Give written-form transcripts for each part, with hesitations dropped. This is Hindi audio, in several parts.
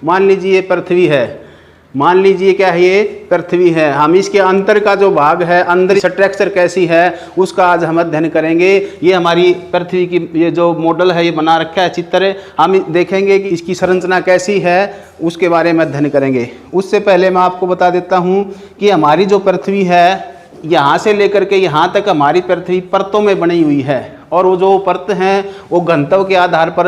मान लीजिए पृथ्वी है, मान लीजिए क्या है, ये पृथ्वी है। हम इसके अंदर का जो भाग है, अंदर स्ट्रक्चर कैसी है उसका आज हम अध्ययन करेंगे। ये हमारी पृथ्वी की ये जो मॉडल है, ये बना रखा है चित्र, हम देखेंगे कि इसकी संरचना कैसी है, उसके बारे में अध्ययन करेंगे। उससे पहले मैं आपको बता देता हूँ कि हमारी जो पृथ्वी है, यहाँ से लेकर के यहाँ तक हमारी पृथ्वी परतों में बनी हुई है। और वो जो परत हैं वो घनत्व के आधार पर,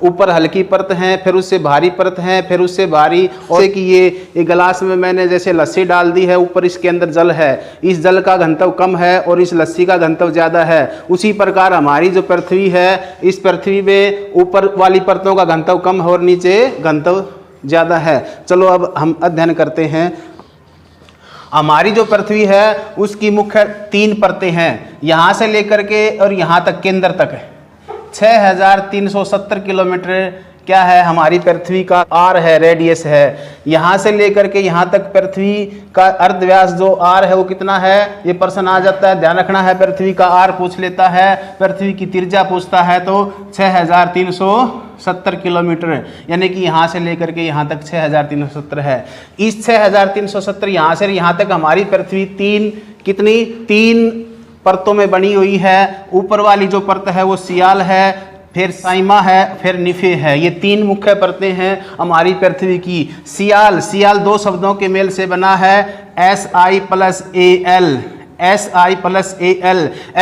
ऊपर हल्की परत हैं, फिर उससे भारी परत हैं, फिर उससे भारी, और कि ये गिलास में मैंने जैसे लस्सी डाल दी है, ऊपर इसके अंदर जल है, इस जल का घनत्व कम है और इस लस्सी का घनत्व ज़्यादा है। उसी प्रकार हमारी जो पृथ्वी है, इस पृथ्वी में ऊपर वाली परतों का घनत्व कम है और नीचे घनत्व ज़्यादा है। चलो अब हम अध्ययन करते हैं। हमारी जो पृथ्वी है उसकी मुख्य 3 परतें हैं, यहाँ से लेकर के और यहाँ तक केंद्र तक 6370 किलोमीटर क्या है हमारी पृथ्वी का आर है, रेडियस है। यहाँ से लेकर के यहाँ तक पृथ्वी का अर्धव्यास जो आर है वो कितना है, ये प्रश्न आ जाता है, ध्यान रखना है। पृथ्वी का आर पूछ लेता है, पृथ्वी की त्रिज्या पूछता है, तो 6370 किलोमीटर, यानी कि यहाँ से लेकर के यहाँ तक 6370 है। इस 6370 यहाँ से यहाँ तक हमारी पृथ्वी तीन परतों में बनी हुई है। ऊपर वाली जो परत है वो सियाल है, फिर साइमा है, फिर निफे है। ये 3 मुख्य परतें हैं हमारी पृथ्वी की। सियाल 2 शब्दों के मेल से बना है, Si + Al, Si + Al।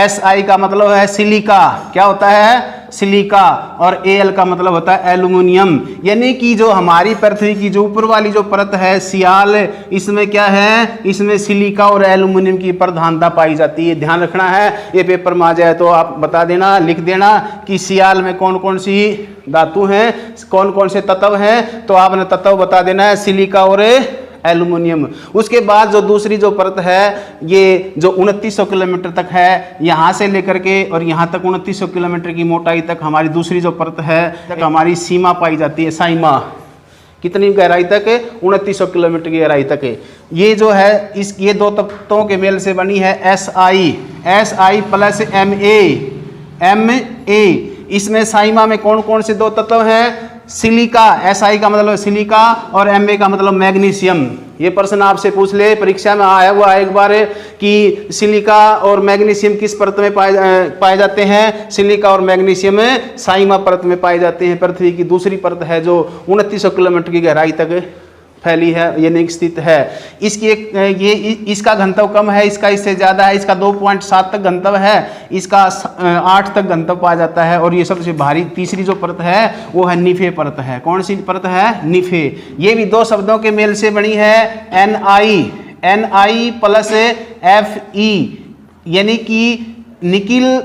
Si का मतलब है सिलिका, क्या होता है, सिलिका, और Al का मतलब होता है एल्यूमिनियम। यानी कि जो हमारी पृथ्वी की जो ऊपर वाली जो परत है सियाल, इसमें क्या है, इसमें सिलिका और एल्यूमिनियम की प्रधानता पाई जाती है। ध्यान रखना है, ये पेपर में आ जाए तो आप बता देना, लिख देना कि सियाल में कौन कौन सी धातु हैं, कौन कौन से तत्व हैं, तो आपने तत्व बता देना है, सिलिका और एल्यूमिनियम। उसके बाद जो दूसरी जो परत है, ये जो 2900 किलोमीटर तक है, यहाँ से लेकर के और यहाँ तक 2900 किलोमीटर की मोटाई तक हमारी दूसरी जो परत है, तक हमारी सीमा पाई जाती है, साइमा। कितनी गहराई तक है, 2900 किलोमीटर की गहराई तक है। ये जो है ये 2 तत्वों के मेल से बनी है Si + Ma। इसमें साइमा में कौन कौन से 2 तत्व हैं, सिलिका, Si का मतलब सिलिका और Ma का मतलब मैग्नीशियम। ये प्रश्न आपसे पूछ ले, परीक्षा में आया हुआ एक बार कि सिलिका और मैग्नीशियम किस परत में पाए जाते हैं। सिलिका और मैग्नीशियम साइमा परत में पाए जाते हैं। पृथ्वी की दूसरी परत है जो 2900 किलोमीटर की गहराई तक फैली है, यानी स्थित है। इसका घनत्व कम है, इसका इससे ज़्यादा है। इसका 2.7 तक घनत्व है, इसका 8 तक घनत्व पाया जाता है। और ये सबसे भारी तीसरी जो परत है वो है निफे परत है। कौन सी परत है, निफे। ये भी 2 शब्दों के मेल से बनी है, Ni + Fe, यानी कि निकिल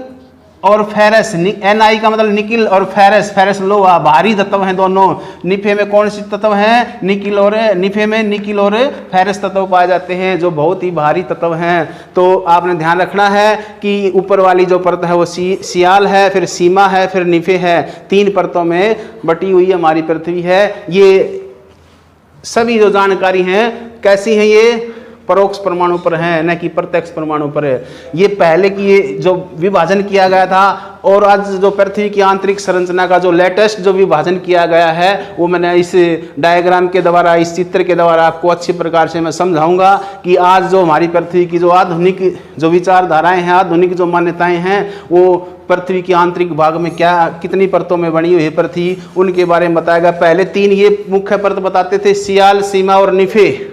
और फेरस। Ni का मतलब निकिल और फेरस लोहा, भारी तत्व हैं दोनों। निफे में कौन सी तत्व हैं, निफे में निकिल और फेरस तत्व पाए जाते हैं, जो बहुत ही भारी तत्व हैं। तो आपने ध्यान रखना है कि ऊपर वाली जो परत है वो सियाल है, फिर सीमा है, फिर निफे है। 3 परतों में बटी हुई हमारी पृथ्वी है। ये सभी जो जानकारी हैं कैसी हैं, ये परोक्ष परमाणु पर हैं, न कि प्रत्यक्ष परमाणु पर है। ये पहले की ये जो विभाजन किया गया था, और आज जो पृथ्वी की आंतरिक संरचना का जो लेटेस्ट जो विभाजन किया गया है, वो मैंने इस डायग्राम के द्वारा, इस चित्र के द्वारा आपको अच्छी प्रकार से मैं समझाऊंगा कि आज जो हमारी पृथ्वी की जो आधुनिक जो विचारधाराएं हैं, आधुनिक जो मान्यताएं हैं, वो पृथ्वी के आंतरिक भाग में कितनी परतों में बनी हुई है पृथ्वी, उनके बारे में बताएगा। पहले 3 ये मुख्य परत बताते थे, सियाल, सीमा और निफे।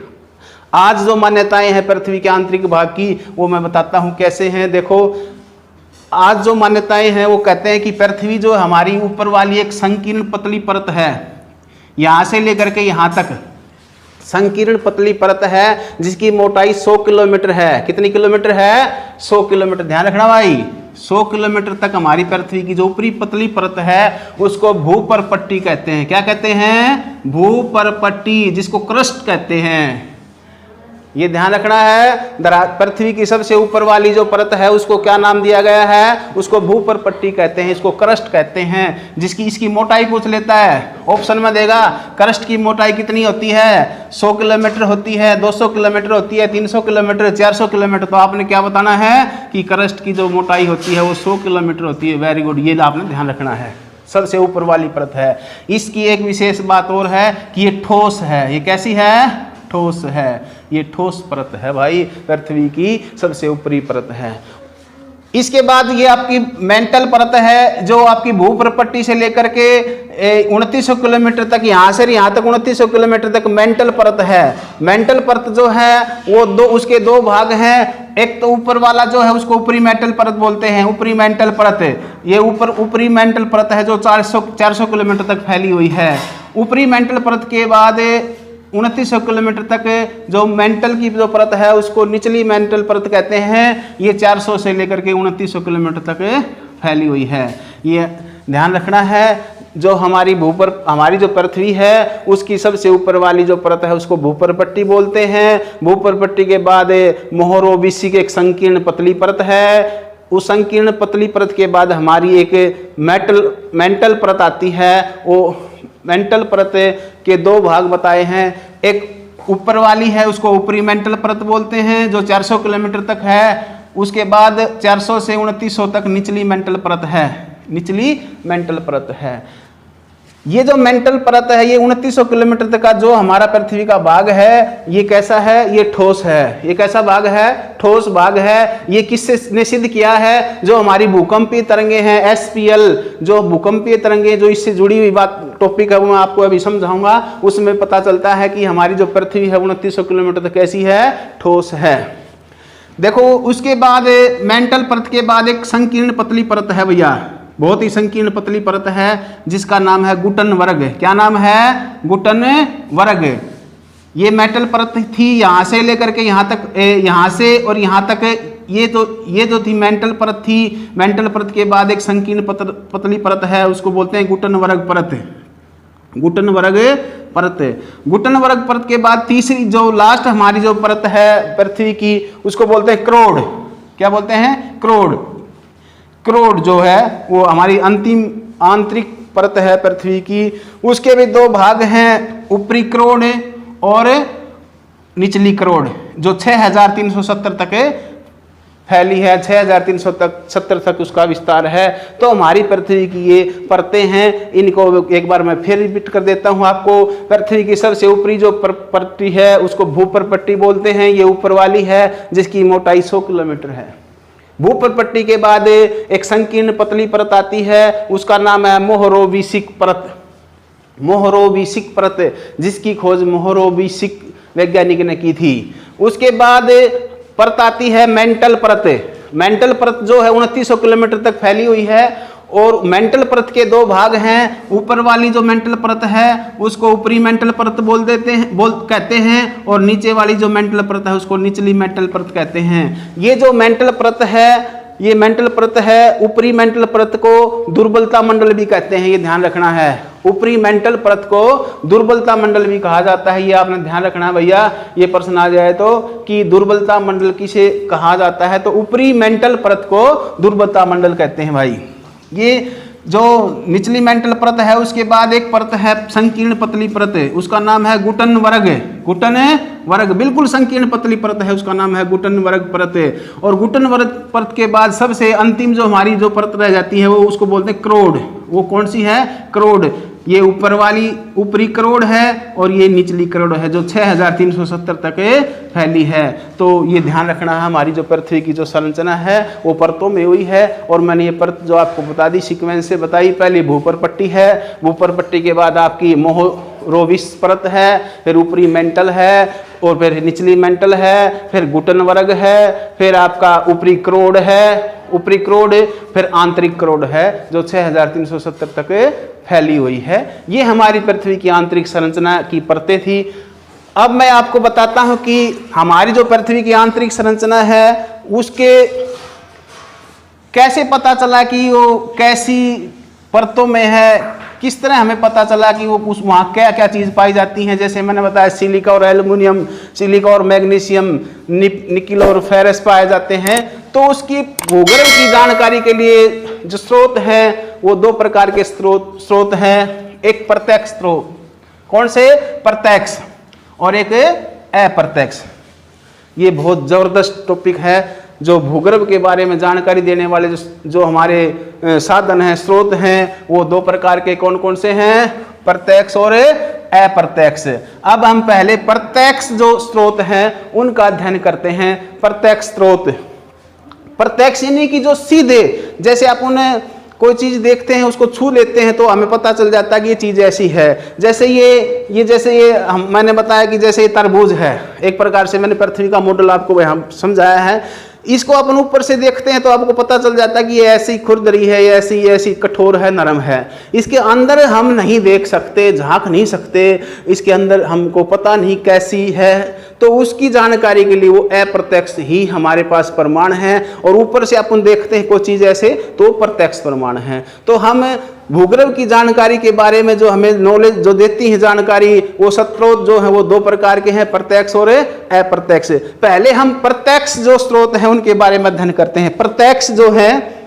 आज जो मान्यताएं हैं पृथ्वी के आंतरिक भाग की, वो मैं बताता हूं कैसे हैं। देखो, आज जो मान्यताएं हैं वो कहते हैं कि पृथ्वी जो हमारी ऊपर वाली एक संकीर्ण पतली परत है, यहां से लेकर के यहां तक संकीर्ण पतली परत है, जिसकी मोटाई 100 किलोमीटर है। कितनी किलोमीटर है, 100 किलोमीटर। ध्यान रखना भाई, 100 किलोमीटर तक हमारी पृथ्वी की जो ऊपरी पतली परत है उसको भूपर्पट्टी कहते हैं। क्या कहते हैं, भूपर्पट्टी, जिसको क्रस्ट कहते हैं। ये ध्यान रखना है। पृथ्वी की सबसे ऊपर वाली जो परत है उसको क्या नाम दिया गया है, उसको भूपर्पट्टी कहते हैं, इसको क्रस्ट कहते हैं। जिसकी इसकी मोटाई पूछ लेता है, ऑप्शन में देगा क्रस्ट की मोटाई कितनी होती है, 100 किलोमीटर होती है, 200 किलोमीटर होती है, 300 किलोमीटर, 400 किलोमीटर। तो आपने क्या बताना है कि क्रस्ट की जो मोटाई होती है वो 100 किलोमीटर होती है। वेरी गुड, ये आपने ध्यान रखना है। सबसे ऊपर वाली परत है। इसकी एक विशेष बात और है कि ये ठोस है। ये कैसी है? ठोस है। ये ठोस परत है भाई, पृथ्वी की सबसे ऊपरी परत है। इसके बाद ये आपकी मेंटल परत है, जो आपकी भूप्रपट्टी से लेकर के 2900 किलोमीटर तक, यहाँ से यहाँ तक 2900 किलोमीटर तक मेंटल परत है। मेंटल परत जो है वो उसके दो भाग हैं। एक तो ऊपर वाला जो है उसको ऊपरी मेंटल परत बोलते हैं, ऊपरी मेंटल परत। ये ऊपरी मेंटल परत है जो 400 किलोमीटर तक फैली हुई है। ऊपरी मेंटल परत के बाद 2900 किलोमीटर तक जो मेंटल की जो परत है उसको निचली मेंटल परत कहते हैं। ये 400 से लेकर के 2900 किलोमीटर तक फैली हुई है। ये ध्यान रखना है। जो हमारी जो पृथ्वी है उसकी सबसे ऊपर वाली जो परत है उसको भूप्रपट्टी बोलते हैं। भूप्रपट्टी के बाद मोहरोविसिक एक संकीर्ण पतली परत है। उस संकीर्ण पतली परत के बाद हमारी एक मेंटल परत आती है। वो मेंटल परत के दो भाग बताए हैं। एक ऊपर वाली है उसको ऊपरी मेंटल परत बोलते हैं जो 400 किलोमीटर तक है। उसके बाद 400 से 2900 तक निचली मेंटल परत है। निचली मेंटल परत है। ये जो मेंटल परत है ये 2900 किलोमीटर तक का जो हमारा पृथ्वी का भाग है ये कैसा है? ये ठोस है। ये कैसा भाग है? ठोस भाग है। ये किसने सिद्ध किया है? जो हमारी भूकंपीय तरंगे हैं, SPL, जो भूकंपीय तरंगे जो इससे जुड़ी हुई बात टॉपिक है वो मैं आपको अभी समझाऊंगा। उसमें पता चलता है कि हमारी जो पृथ्वी है 2900 किलोमीटर तक कैसी है? ठोस है। देखो उसके बाद मेंटल परत के बाद एक संकीर्ण पतली परत है भैया, बहुत ही संकीर्ण पतली परत है जिसका नाम है गुटन वर्ग। क्या नाम है? गुटन वर्ग। ये मेटल परत थी यहाँ से लेकर के यहाँ तक, यहाँ से और यहाँ तक। ये जो थी मेंटल परत थी। मेंटल परत के बाद एक संकीर्ण पतली परत है उसको बोलते हैं गुटन वर्ग परत। गुटन वर्ग परत। गुटन वर्ग परत के बाद तीसरी जो लास्ट हमारी जो परत है पृथ्वी की उसको बोलते हैं क्रोड। क्या बोलते हैं? क्रोड। क्रोड जो है वो हमारी अंतिम आंतरिक परत है पृथ्वी की। उसके भी दो भाग हैं, ऊपरी क्रोड और निचली क्रोड, जो 6370 तक फैली है। 6370 तक उसका विस्तार है। तो हमारी पृथ्वी की ये परतें हैं। इनको एक बार मैं फिर रिपीट कर देता हूँ आपको। पृथ्वी की सबसे ऊपरी जो पट्टी है उसको भूप्रपट्टी बोलते हैं। ये ऊपर वाली है जिसकी मोटाई 100 किलोमीटर है। भूप्रपट्टी के बाद एक संकीर्ण पतली परत आती है उसका नाम है मोहरोविसिक परत। मोहरोविसिक परत, जिसकी खोज मोहरोविसिक वैज्ञानिक ने की थी। उसके बाद परत आती है मेंटल परत। मेंटल परत जो है 2900 किलोमीटर तक फैली हुई है। और मेंटल परत के दो भाग हैं। ऊपर वाली जो मेंटल परत है उसको ऊपरी मेंटल परत कहते हैं और नीचे वाली जो मेंटल परत है उसको निचली मेंटल परत कहते हैं। ये जो मेंटल परत है ये मेंटल परत है, ऊपरी मेंटल परत को दुर्बलता मंडल भी कहते हैं। ये ध्यान रखना है। ऊपरी मेंटल परत को दुर्बलता मंडल भी कहा जाता है। ये आपने ध्यान रखना है भैया। ये प्रश्न आ जाए तो कि दुर्बलता मंडल किसे कहा जाता है, तो ऊपरी मेंटल परत को दुर्बलता मंडल कहते हैं भाई। ये जो निचली मेंटल परत है उसके बाद एक परत है संकीर्ण पतली परत, उसका नाम है गुटन वर्ग। गुटन वर्ग बिल्कुल संकीर्ण पतली परत है, उसका नाम है गुटन वर्ग परत। और गुटन वर्ग परत के बाद सबसे अंतिम जो हमारी जो परत रह जाती है वो उसको बोलते हैं क्रोड। वो कौन सी है? क्रोड। ये ऊपर वाली ऊपरी करोड़ है और ये निचली करोड़ है जो 6370 तक फैली है। तो ये ध्यान रखना है। हमारी जो पृथ्वी की जो संरचना है वो परतों में हुई है। और मैंने ये परत जो आपको बता दी सीक्वेंस से बताई। पहले भूप्रपट्टी है, भूप्रपट्टी के बाद आपकी मोहरोविस परत है, फिर ऊपरी मेंटल है और फिर निचली मेंटल है, फिर गुटन वर्ग है, फिर आपका ऊपरी करोड़ है, ऊपरी करोड़, फिर आंतरिक करोड़ है जो 6370 तक फैली हुई है। ये हमारी पृथ्वी की आंतरिक संरचना की परतें थी। अब मैं आपको बताता हूं कि हमारी जो पृथ्वी की आंतरिक संरचना है उसके कैसे पता चला कि वो कैसी परतों में है, किस तरह हमें पता चला कि वो उस वहाँ क्या क्या चीज़ पाई जाती हैं। जैसे मैंने बताया सिलिका और एल्युमिनियम, सिलिका और मैग्नीशियम, निकिल और फेरस पाए जाते हैं। तो उसकी भूगर्भ की जानकारी के लिए जो स्रोत हैं वो दो प्रकार के स्रोत हैं। एक प्रत्यक्ष स्रोत, कौन से? प्रत्यक्ष, और एक अप्रत्यक्ष। ये बहुत ज़बरदस्त टॉपिक है, जो भूगर्भ के बारे में जानकारी देने वाले जो हमारे साधन हैं, स्रोत हैं, वो दो प्रकार के कौन कौन से हैं? प्रत्यक्ष और अप्रत्यक्ष। अब हम पहले प्रत्यक्ष जो स्रोत हैं उनका अध्ययन करते हैं। प्रत्यक्ष स्रोत, प्रत्यक्ष यानी कि जो सीधे, जैसे अपन कोई चीज देखते हैं, उसको छू लेते हैं तो हमें पता चल जाता है कि ये चीज ऐसी है। जैसे ये मैंने बताया कि जैसे ये तरबूज है, एक प्रकार से मैंने पृथ्वी का मॉडल आपको यहाँ समझाया है। इसको अपन ऊपर से देखते हैं तो आपको पता चल जाता है कि ये ऐसी खुरदरी है, ये ऐसी कठोर है, नरम है। इसके अंदर हम नहीं देख सकते, झांक नहीं सकते, इसके अंदर हमको पता नहीं कैसी है, तो उसकी जानकारी के लिए वो अप्रत्यक्ष ही हमारे पास प्रमाण है। और ऊपर से अपन देखते हैं कोई चीज ऐसे तो प्रत्यक्ष प्रमाण है। तो हम भूगर्भ की जानकारी के बारे में जो हमें नॉलेज जो देती है जानकारी, वो स्रोत जो है वो दो प्रकार के हैं, प्रत्यक्ष और अप्रत्यक्ष। पहले हम प्रत्यक्ष जो स्रोत हैं उनके बारे में अध्ययन करते हैं। प्रत्यक्ष जो है,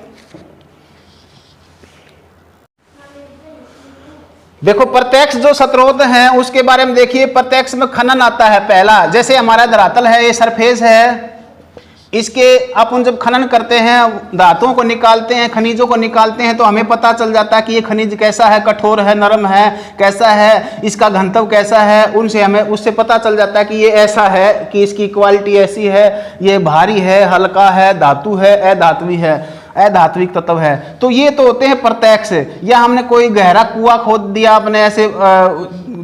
देखो प्रत्यक्ष जो स्रोत हैं उसके बारे में देखिए। प्रत्यक्ष में खनन आता है पहला। जैसे हमारा धरातल है, ये सरफेस है, इसके अपन जब खनन करते हैं, धातुओं को निकालते हैं, खनिजों को निकालते हैं, तो हमें पता चल जाता है कि ये खनिज कैसा है, कठोर है, नरम है, कैसा है, इसका घनत्व कैसा है। उनसे हमें उससे पता चल जाता है कि ये ऐसा है, कि इसकी क्वालिटी ऐसी है, ये भारी है, हल्का है, धातु है, अधात्वी है, अधात्विक तत्व है। तो ये तो होते हैं प्रत्यक्ष। या हमने कोई गहरा कुआं खोद दिया अपने ऐसे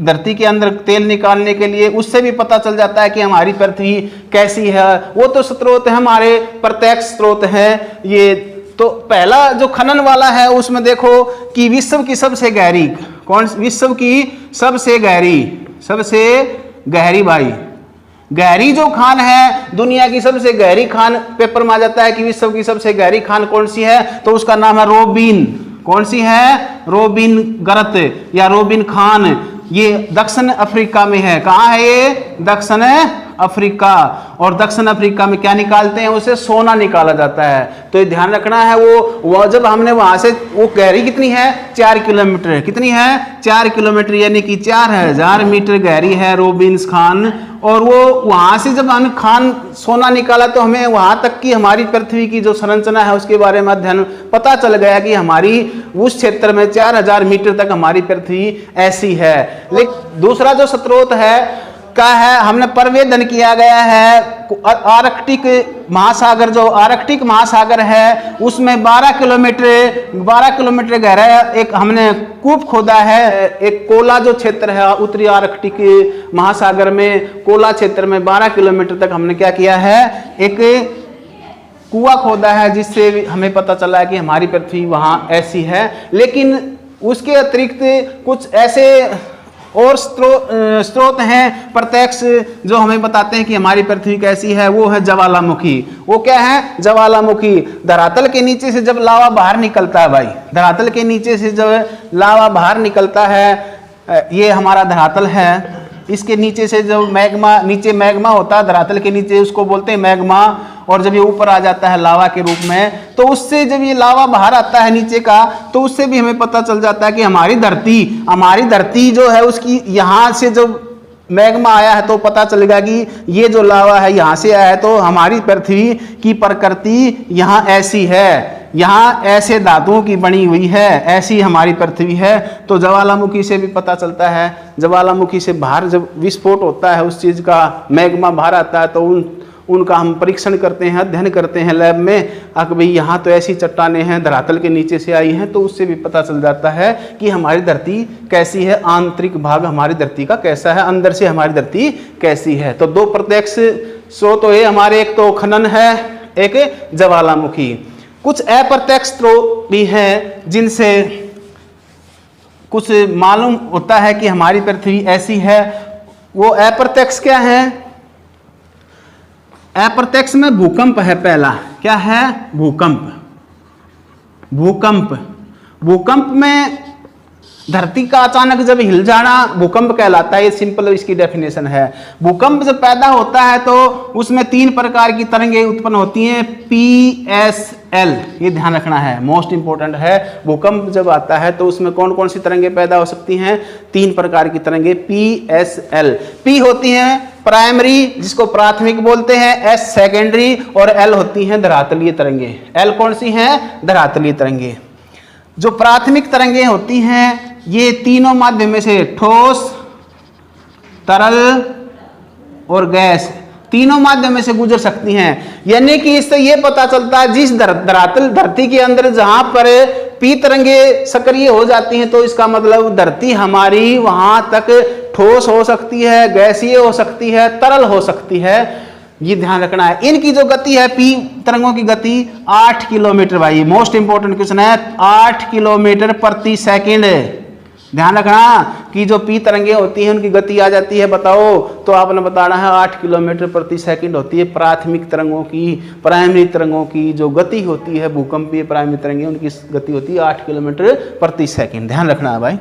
धरती के अंदर तेल निकालने के लिए, उससे भी पता चल जाता है कि हमारी पृथ्वी कैसी है। वो तो स्रोत है हमारे, प्रत्यक्ष स्रोत है ये। तो पहला जो खनन वाला है उसमें देखो कि विश्व की सबसे गहरी, विश्व की सबसे गहरी भाई गहरी जो खान है, दुनिया की सबसे गहरी खान, पेपर में आ जाता है कि विश्व की सबसे गहरी खान कौन सी है, तो उसका नाम है रोबिन। कौन सी है? रोबिन गर्त या रोबिन खान। ये दक्षिण अफ्रीका में है। कहाँ है ये? दक्षिण अफ्रीका। और दक्षिण अफ्रीका में क्या निकालते हैं? उसे सोना निकाला जाता है। तो ये ध्यान रखना है। वो जब हमने वहां से, वो गहरी कितनी है? 4 किलोमीटर। कितनी है? 4 किलोमीटर, यानी कि 4000 मीटर गहरी है रोबिन्स खान। और वो वहां से जब हमने खान सोना निकाला तो हमें वहां तक की हमारी पृथ्वी की जो संरचना है उसके बारे में अध्ययन पता चल गया कि हमारी उस क्षेत्र में 4000 मीटर तक हमारी पृथ्वी ऐसी है। लेकिन दूसरा जो स्रोत है का है, हमने परवेदन किया गया है आर्कटिक महासागर। जो आर्कटिक महासागर है उसमें 12 किलोमीटर गहरा एक हमने कूप खोदा है। एक कोला जो क्षेत्र है उत्तरी आर्कटिक महासागर में, कोला क्षेत्र में 12 किलोमीटर तक हमने क्या किया है? एक कुआं खोदा है, जिससे हमें पता चला है कि हमारी पृथ्वी वहां ऐसी है। लेकिन उसके अतिरिक्त कुछ ऐसे और स्रोत हैं प्रत्यक्ष जो हमें बताते हैं कि हमारी पृथ्वी कैसी है। वो है ज्वालामुखी। वो क्या है? ज्वालामुखी। धरातल के नीचे से जब लावा बाहर निकलता है भाई, धरातल के नीचे से जब लावा बाहर निकलता है, ये हमारा धरातल है, इसके नीचे से जब मैग्मा, नीचे मैग्मा होता है धरातल के नीचे, उसको बोलते हैं मैग्मा। और जब ये ऊपर आ जाता है लावा के रूप में, तो उससे जब ये लावा बाहर आता है नीचे का, तो उससे भी हमें पता चल जाता है कि हमारी धरती जो है उसकी, यहाँ से जब मैग्मा आया है तो पता चलेगा कि ये जो लावा है यहाँ से आया है, तो हमारी पृथ्वी की प्रकृति यहाँ ऐसी है, यहाँ ऐसे धातुओं की बनी हुई है, ऐसी हमारी पृथ्वी है। तो ज्वालामुखी से भी पता चलता है। ज्वालामुखी से बाहर जब विस्फोट होता है, उस चीज़ का मैग्मा बाहर आता है, तो उनका हम परीक्षण करते हैं, अध्ययन करते हैं लैब में। कि भाई यहाँ तो ऐसी चट्टानें हैं, धरातल के नीचे से आई हैं, तो उससे भी पता चल जाता है कि हमारी धरती कैसी है, आंतरिक भाग हमारी धरती का कैसा है, अंदर से हमारी धरती कैसी है। तो दो प्रत्यक्ष स्रोत है हमारे, एक तो खनन है, एक ज्वालामुखी। कुछ अप्रत्यक्ष स्रोत भी हैं जिनसे कुछ मालूम होता है कि हमारी पृथ्वी ऐसी है। वो अप्रत्यक्ष क्या है? अप्रत्यक्ष में भूकंप है पहला। क्या है? भूकंप। भूकंप में धरती का अचानक जब हिल जाना भूकंप कहलाता है। ये सिंपल इसकी डेफिनेशन है। भूकंप जब पैदा होता है तो उसमें 3 प्रकार की तरंगें उत्पन्न होती हैं, PSL। ये ध्यान रखना है, मोस्ट इंपॉर्टेंट है। भूकंप जब आता है तो उसमें कौन कौन सी तरंगें पैदा हो सकती हैं? 3 प्रकार की तरंगें PSL। P होती हैं प्राइमरी जिसको प्राथमिक बोलते हैं, एस सेकेंडरी और एल होती हैं धरातलीय तरंगे। एल कौन सी हैं? धरातलीय तरंगे। जो प्राथमिक तरंगे होती हैं ये तीनों माध्यम में से ठोस, तरल और गैस तीनों माध्यम में से गुजर सकती हैं। यानी कि इससे ये पता चलता है जिस धरती के अंदर जहां पर पी तरंगे सक्रिय हो जाती हैं तो इसका मतलब धरती हमारी वहां तक ठोस हो सकती है, गैसीय हो सकती है, तरल हो सकती है। ये ध्यान रखना है। इनकी जो गति है पी तरंगों की गति 8 किलोमीटर, भाई मोस्ट इंपोर्टेंट क्वेश्चन है, 8 किलोमीटर प्रति सेकंड। ध्यान रखना कि जो पी तरंगे होती हैं उनकी गति आ जाती है, बताओ तो आपने बताना है 8 किलोमीटर प्रति सेकंड होती है। प्राथमिक तरंगों की, प्राइमरी तरंगों की जो गति होती है भूकंपीय प्राइमरी तरंगे उनकी गति होती है 8 किलोमीटर प्रति सेकंड। ध्यान रखना है भाई।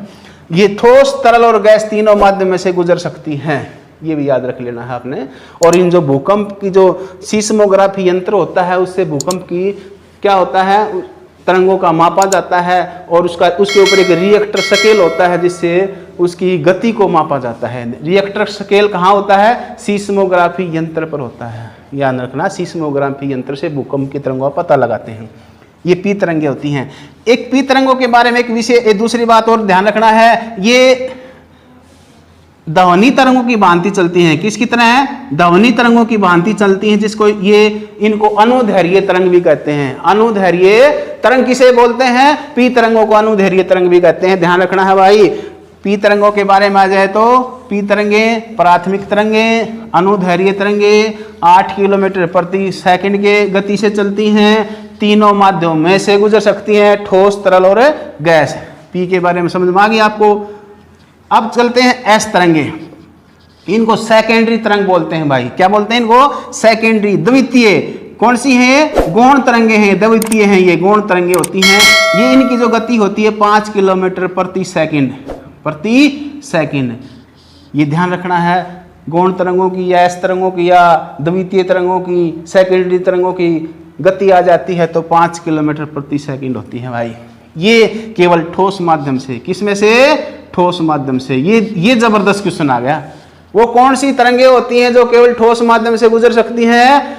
ये ठोस, तरल और गैस तीनों माध्यम में से गुजर सकती हैं, ये भी याद रख लेना है आपने। और इन जो भूकंप की जो सीस्मोग्राफी यंत्र होता है उससे भूकंप की क्या होता है, तरंगों का मापा जाता है और उसके ऊपर एक रिएक्टर स्केल होता है जिससे उसकी गति को मापा जाता है। रिएक्टर स्केल कहाँ होता है? सीस्मोग्राफी यंत्र पर होता है, याद रखना। सीस्मोग्राफी यंत्र से भूकंप की तरंगों का पता लगाते हैं। ये पी तरंगे होती हैं। एक पी तरंगों के बारे में एक दूसरी बात और ध्यान रखना है, ये ध्वनि तरंगों की भांति चलती हैं। किसकी तरह है? ध्वनि तरंगों की भांति चलती हैं, जिसको इनको अनुदैर्घ्य तरंग भी कहते हैं। अनुदैर्घ्य तरंग किसे बोलते हैं? पी तरंगों को अनुदैर्घ्य तरंग भी कहते हैं। ध्यान रखना है भाई। पी तरंगों के बारे में आ जाए तो पी तरंगे, प्राथमिक तरंगे, अनुदैर्घ्य तरंगे 8 किलोमीटर प्रति सेकंड के गति से चलती हैं, तीनों माध्यमों में से गुजर सकती हैं, ठोस, तरल और गैस। पी के बारे में समझ में आ गई आपको। अब चलते हैं एस तरंगे। इनको सेकेंडरी तरंग बोलते हैं भाई। क्या बोलते हैं इनको? सेकेंडरी, द्वितीय। कौन सी है? गौण तरंगे हैं, द्वितीय हैं ये, गौण तरंगे होती हैं। ये इनकी जो गति होती है 5 किलोमीटर प्रति सेकंड। ये ध्यान रखना है। गौण तरंगों की या एस तरंगों की या द्वितीय तरंगों की, सेकेंडरी तरंगों की गति आ जाती है तो 5 किलोमीटर प्रति सेकंड होती है भाई। ये केवल ठोस माध्यम से, किसमें से? ठोस माध्यम से। ये जबरदस्त क्वेश्चन आ गया। वो कौन सी तरंगे होती हैं जो केवल ठोस माध्यम से गुजर सकती हैं?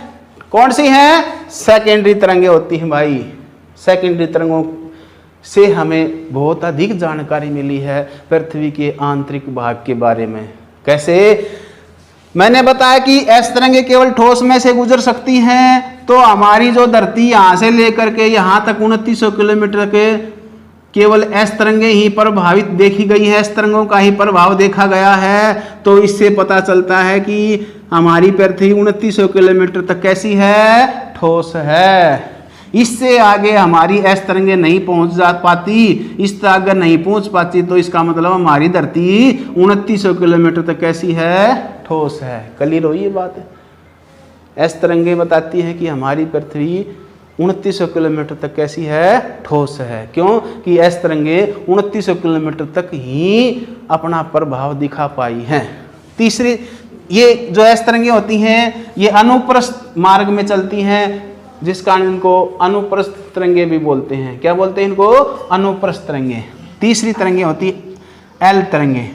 कौन सी हैं? सेकेंडरी तरंगे होती हैं भाई। सेकेंडरी तरंगों से हमें बहुत अधिक जानकारी मिली है पृथ्वी के आंतरिक भाग के बारे में। कैसे? मैंने बताया कि एस तरंगे केवल ठोस में से गुजर सकती हैं, तो हमारी जो धरती यहाँ से लेकर के यहाँ तक 2900 किलोमीटर के केवल एस तरंगे ही प्रभावित देखी गई है, एस तरंगों का ही प्रभाव देखा गया है। तो इससे पता चलता है कि हमारी पृथ्वी 2900 किलोमीटर तक कैसी है? ठोस है। इससे आगे हमारी एस तरंगे नहीं पहुंच जा पाती, इस तक अगर नहीं पहुंच पाती तो इसका मतलब हमारी धरती 2900 किलोमीटर तक कैसी है? ठोस है। क्लियर हो ये बात? एस तरंगे बताती है कि हमारी पृथ्वी 2900 किलोमीटर तक कैसी है? ठोस है। क्यों? कि एस तरंगे 2900 किलोमीटर तक ही अपना प्रभाव दिखा पाई हैं। तीसरी, ये जो एस तरंगे होती हैं ये अनुप्रस्थ मार्ग में चलती हैं, जिस कारण इनको अनुप्रस्थ तरंगे भी बोलते हैं। क्या बोलते हैं इनको? अनुप्रस्थ तरंगे। तीसरी तरंगे होती एल तरंगे,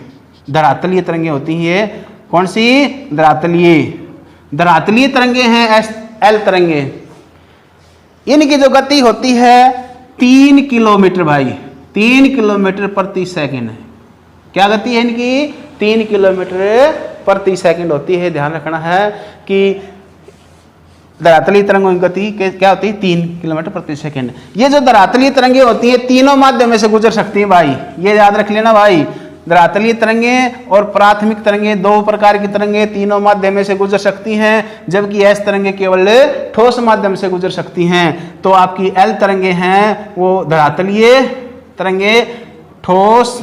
धरातलीय तरंगे होती हैं। कौन सी? धरातलीय तरंगे हैं एल तरंगे। इनकी जो गति होती है 3 किलोमीटर भाई, 3 किलोमीटर प्रति सेकंड। क्या गति है इनकी? 3 किलोमीटर प्रति सेकंड होती है। ध्यान रखना है कि धरातलीय तरंगों की गति क्या होती है? 3 किलोमीटर प्रति सेकंड। ये जो धरातलीय तरंगे होती है तीनों माध्यम में से गुजर सकती है भाई, ये याद रख लेना भाई। धरातलीय तरंगे और प्राथमिक तरंगे, दो प्रकार की तरंगे तीनों माध्यम में से गुजर सकती हैं, जबकि एस तरंगे केवल ठोस माध्यम से गुजर सकती हैं। तो आपकी एल तरंगे हैं वो धरातलीय तरंगे, ठोस,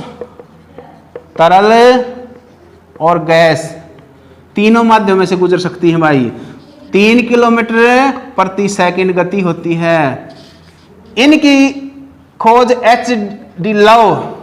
तरल और गैस तीनों माध्यम में से गुजर सकती हैं भाई। 3 किलोमीटर प्रति सेकंड गति होती है। इनकी खोज एच.डी. लव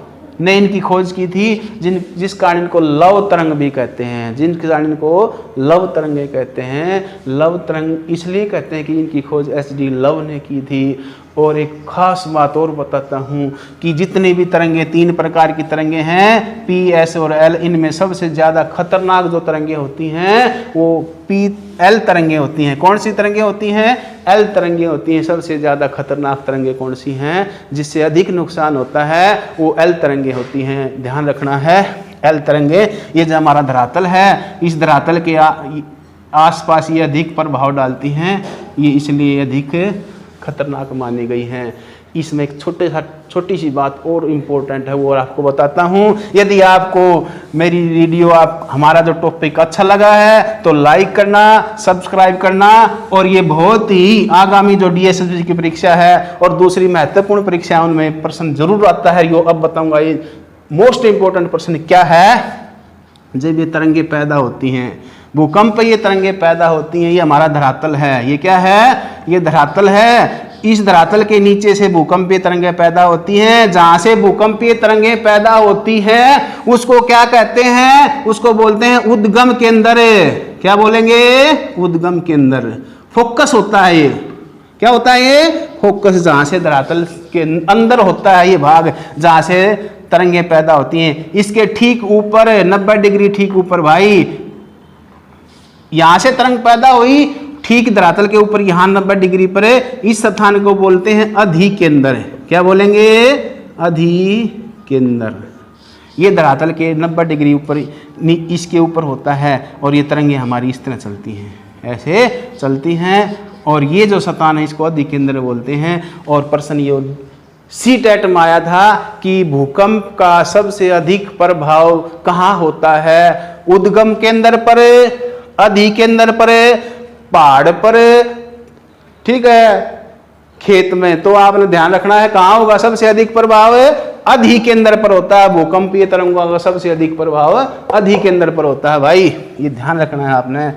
ने इनकी खोज की थी, जिस कारण इनको लव तरंग भी कहते हैं, जिनके कारण इनको लव तरंगे कहते हैं। लव तरंग इसलिए कहते हैं कि इनकी खोज एच.डी. लव ने की थी और एक खास बात और बताता हूँ कि जितनी भी तरंगे 3 प्रकार की तरंगे हैं पी, एस और एल, इनमें सबसे ज़्यादा खतरनाक जो तरंगे होती हैं वो पी एल तरंगे होती हैं। कौन सी तरंगे होती हैं? एल तरंगे होती हैं। सबसे ज़्यादा खतरनाक तरंगे कौन सी हैं? जिससे अधिक नुकसान होता है वो एल तरंगे होती हैं। ध्यान रखना है, एल तरंगे, ये जो हमारा धरातल है, इस धरातल के आसपास ये अधिक प्रभाव डालती हैं, ये इसलिए अधिक खतरनाक मानी गई हैं। इसमें एक छोटी सी बात और इम्पोर्टेंट है, वो आपको बताता हूँ। यदि आपको मेरी वीडियो, हमारा जो टॉपिक अच्छा लगा है तो लाइक करना, सब्सक्राइब करना, और ये बहुत ही आगामी जो DSSB की परीक्षा है और दूसरी महत्वपूर्ण परीक्षा है उनमें प्रश्न जरूर आता है। यो अब बताऊंगा ये मोस्ट इम्पोर्टेंट प्रश्न क्या है। जब ये तरंगे पैदा होती हैं, भूकंप ये तरंगे पैदा होती हैं, ये हमारा धरातल है। ये क्या है? ये धरातल है। इस धरातल के नीचे से भूकंपीय तरंगे पैदा होती हैं। जहां से भूकंपीय तरंगे पैदा होती हैं उसको क्या कहते हैं? उसको बोलते हैं उद्गम केंद्र। क्या बोलेंगे? उद्गम केंद्र। फोकस होता है ये। क्या होता है ये? फोकस। जहां से धरातल के अंदर होता है ये भाग जहां से तरंगे पैदा होती हैं। इसके ठीक ऊपर 90 डिग्री ठीक ऊपर भाई, यहां से तरंग पैदा हुई, ठीक धरातल के ऊपर यहां 90 डिग्री पर इस स्थान को बोलते हैं अधिकेंद्र। क्या बोलेंगे? अधिकेंद्र। ये धरातल के 90 डिग्री ऊपर इसके ऊपर होता है और ये तरंगे हमारी इस तरह चलती हैं, ऐसे चलती हैं। और ये जो स्थान है इसको अधिकेंद्र बोलते हैं। और प्रश्न ये CTET में आया था कि भूकंप का सबसे अधिक प्रभाव कहाँ होता है? उद्गम केंद्र पर, अधिकेंद्र पर, पहाड़ पर, ठीक है, खेत में। तो आपने ध्यान रखना है कहाँ होगा सबसे अधिक प्रभाव? अधिकेंद्र पर होता है। भूकंपीय तरंगों का सबसे अधिक प्रभाव अधिकेंद्र पर होता है भाई, ये ध्यान रखना है आपने।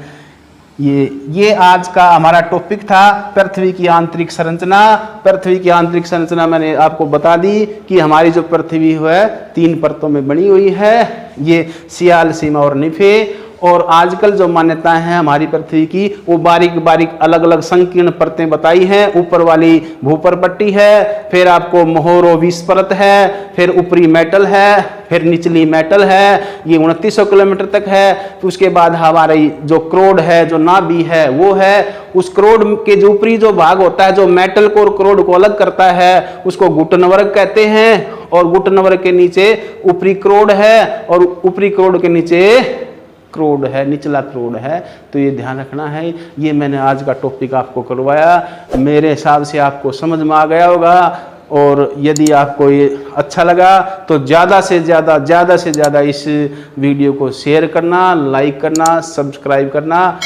ये आज का हमारा टॉपिक था, पृथ्वी की आंतरिक संरचना। पृथ्वी की आंतरिक संरचना मैंने आपको बता दी कि हमारी जो पृथ्वी है 3 परतों में बनी हुई है। ये सियाल, सीमा और निफे। और आजकल जो मान्यताएं हैं हमारी पृथ्वी की वो बारीक बारीक अलग अलग संकीर्ण परतें बताई हैं। ऊपर वाली भूपर पट्टी है, फिर आपको मोहरो 20 परत है, फिर ऊपरी मेटल है, फिर निचली मेटल है। ये 2900 किलोमीटर तक है। तो उसके बाद हमारी जो क्रोड है, जो नाभि है वो है। उस क्रोड के जो ऊपरी जो भाग होता है, जो मेटल को और क्रोड को अलग करता है, उसको गुटनवर्ग कहते हैं। और गुटनवर्ग के नीचे ऊपरी क्रोड है और ऊपरी क्रोड के नीचे क्रोड है, निचला क्रोड है। तो ये ध्यान रखना है। ये मैंने आज का टॉपिक आपको करवाया, मेरे हिसाब से आपको समझ में आ गया होगा। और यदि आपको ये अच्छा लगा तो ज़्यादा से ज़्यादा इस वीडियो को शेयर करना, लाइक करना, सब्सक्राइब करना।